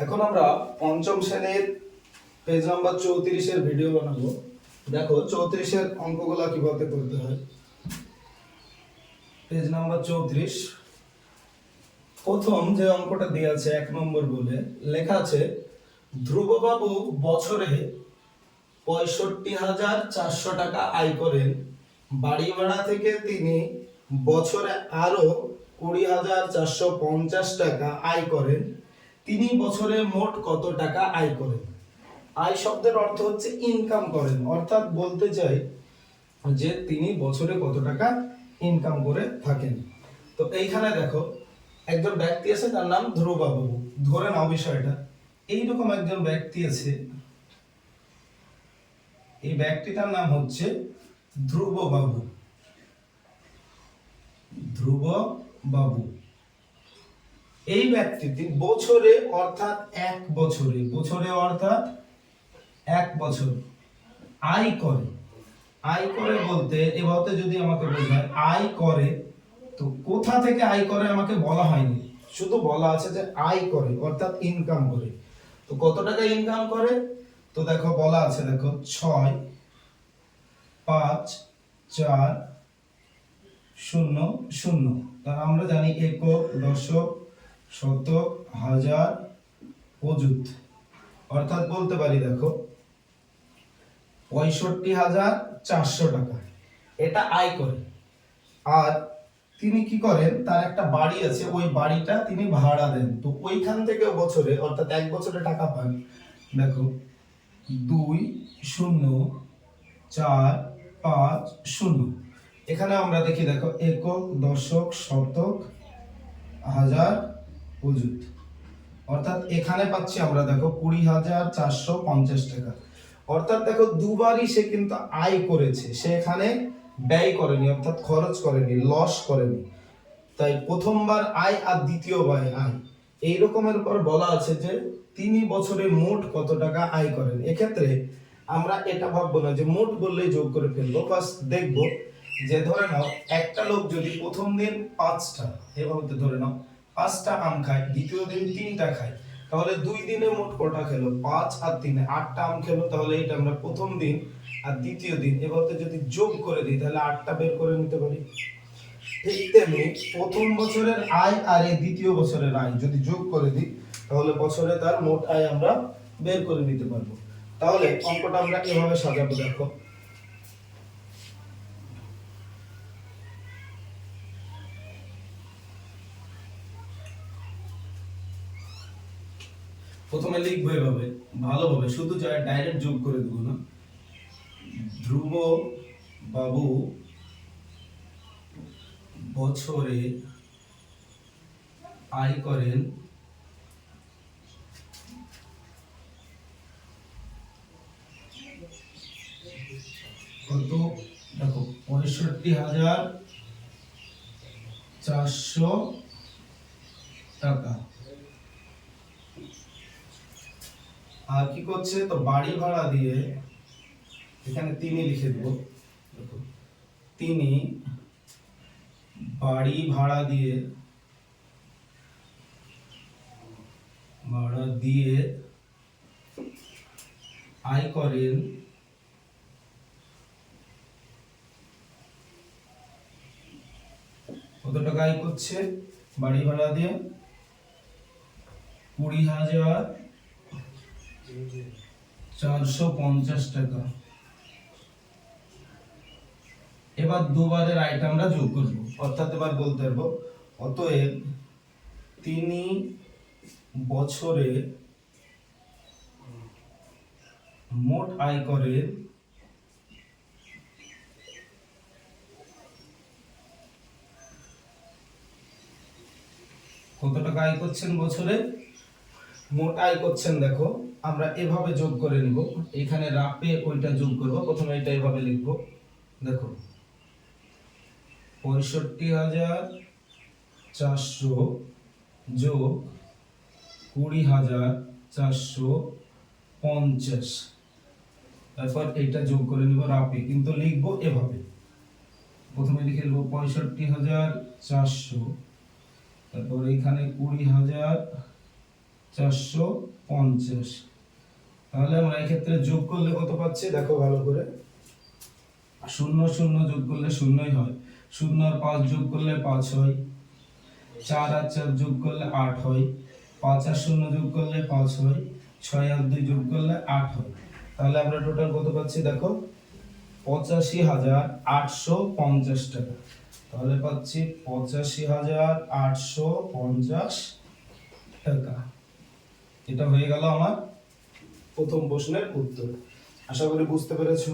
এখন আমরা পঞ্চম শ্রেণীর পেজ নাম্বার 34 এর ভিডিও বানাবো। দেখো 34 এর অঙ্কগুলো কিভাবে করতে হয়। পেজ নাম্বার 34 প্রথম যে অঙ্কটা দেয়া আছে 1 নম্বর বলে লেখা আছে ধ্রুববাবু বছরে ৬৫,৪০০ টাকা আয় করেন। বাড়ি ভাড়া থেকে তিনি বছরে আরো ২০,৪৫০ টাকা আয় করেন। তিনি বছরে মোট কত টাকা আয় করেন? আয় শব্দের অর্থ হচ্ছে ইনকাম করেন, অর্থাৎ বলতে চাই যে তিনি বছরে কত টাকা ইনকাম করে থাকেন। তো এইখানে দেখো একজন ব্যক্তি আছে, তার নাম ধ্রুববাবু। ধরে নাও বিষয়টা এইরকম একজন ব্যক্তি আছে, এই ব্যক্তিটার নাম হচ্ছে ধ্রুববাবু। ধ্রুববাবু এই ব্যক্তিটি বছরে অর্থাৎ বছরে অর্থাৎ 1 বছর আয় করে। আয় করে বলতে এভাবে যদি আমাকে বোঝায় আয় করে, তো কোথা থেকে আয় করে আমাকে বলা হয়নি, শুধু বলা আছে যে আয় করে অর্থাৎ ইনকাম করে। তো কত টাকা ইনকাম করে? তো দেখো বলা আছে, দেখো 6, 5, 4, 0, 0। তার আমরা জানি একক, দশক, শতক, হাজার, অযুত। অর্থাৎ বলতে পারি দেখো ৬৫,৪০০ টাকা এটা আয় করে। আর তিনি কি করেন, তার একটা বাড়ি আছে, ওই বাড়িটা তিনি ভাড়া দেন। তো ওইখান থেকে বছরে অর্থাৎ 1 বছরে টাকা পান। দেখো 2, 0, 4, 5, 0। এখানে আমরা দেখি দেখো একক, দশক, শতক, হাজার, অযুত। অর্থাৎ এখানে পাচ্ছি আমরা দেখো ২০,৪৫০ টাকা। অর্থাৎ দেখো দুবারই সে কিন্তু আয় করেছে, সে এখানে ব্যয় করেনি, অর্থাৎ খরচ করেনি, লস করেনি। তাই প্রথমবার আয় আর দ্বিতীয়বার আয় এই রকমের পর বলা আছে যে তিনি বছরে মোট কত টাকা আয় করেন। এক্ষেত্রে আমরা এটা ভাববো না যে মোট বললেই যোগ করে ফেলবো, বাস দেখবো যে ধরে নাও একটা লোক যদি প্রথম দিন 5টা, এভাবে ধরে নাও 5টা আম খায়, দ্বিতীয় দিন 3টা খায়, তাহলে 2 দিনে মোট কটা খেলো? 5 আর 3 8টা আম খেলো। তাহলে এটা আমরা প্রথম দিন আর দ্বিতীয় দিন এভাবে যদি যোগ করে দিই তাহলে 8টা বের করে নিতে পারি। ঠিক তেমনি প্রথম বছরের আয় আর এই দ্বিতীয় বছরের আয় যদি যোগ করে দিই তাহলে বছরে তার মোট আয় আমরা বের করে নিতে পারবো। তাহলে অঙ্কটা আমরা এভাবে সাজাবো। দেখো প্রথমে লিখবো এভাবে ভালোভাবে, শুধু ডাইরেক্ট যোগ করে দেবো না। ধ্রুব বাবু বছরে আয় করেন কত? দেখো ৬৫,৪০০ টাকা। আর কি করছে? তো বাড়ি ভাড়া দিয়ে এখানে তিনি লিখে দেবো। দেখো তিনি বাড়ি ভাড়া দিয়ে আয় করেন কত টাকা আয় করছে? বাড়ি ভাড়া দিয়ে ২০,৪৫০ টাকা। এবার দুবারের আয়টা আমরা যোগ করবো, অর্থাৎ এবার বলতে পারবো অতএব তিনি বছরে মোট আয় করেন কত টাকা আয় করছেন? বছরে মোট আয় করছেন। দেখো আমরা এভাবে যোগ করে নিব, এখানে রাপে ওইটা যোগ করব। প্রথমে এটা এভাবে লিখবো, দেখো ৬৫,৪০০ যোগ ২০,৪৫০। তারপর এইটা যোগ করে নিব রাপে, কিন্তু লিখবো এভাবে। প্রথমে লিখে নেব ৬৫,৪০০, তারপর এখানে ২০,৪৫০ 450। তাহলে আমরা এই ক্ষেত্রে যোগ করলে কত পাচ্ছি দেখো ভালো করে, 0 0 যোগ করলে 0ই হয়, 0 আর 5 যোগ করলে 5 হয়, 4 আর 4 যোগ করলে 8 হয়, 5 আর 0 যোগ করলে 5 হয়, 6 আর 2 যোগ করলে 8 হয়। তাহলে আমরা টোটাল কত পাচ্ছি দেখো, 85,850 টাকা। তাহলে পাচ্ছি 85,850 টাকা। এটা হয়ে গেল আমার প্রথম প্রশ্নের উত্তর। আশা করি বুঝতে পেরেছো।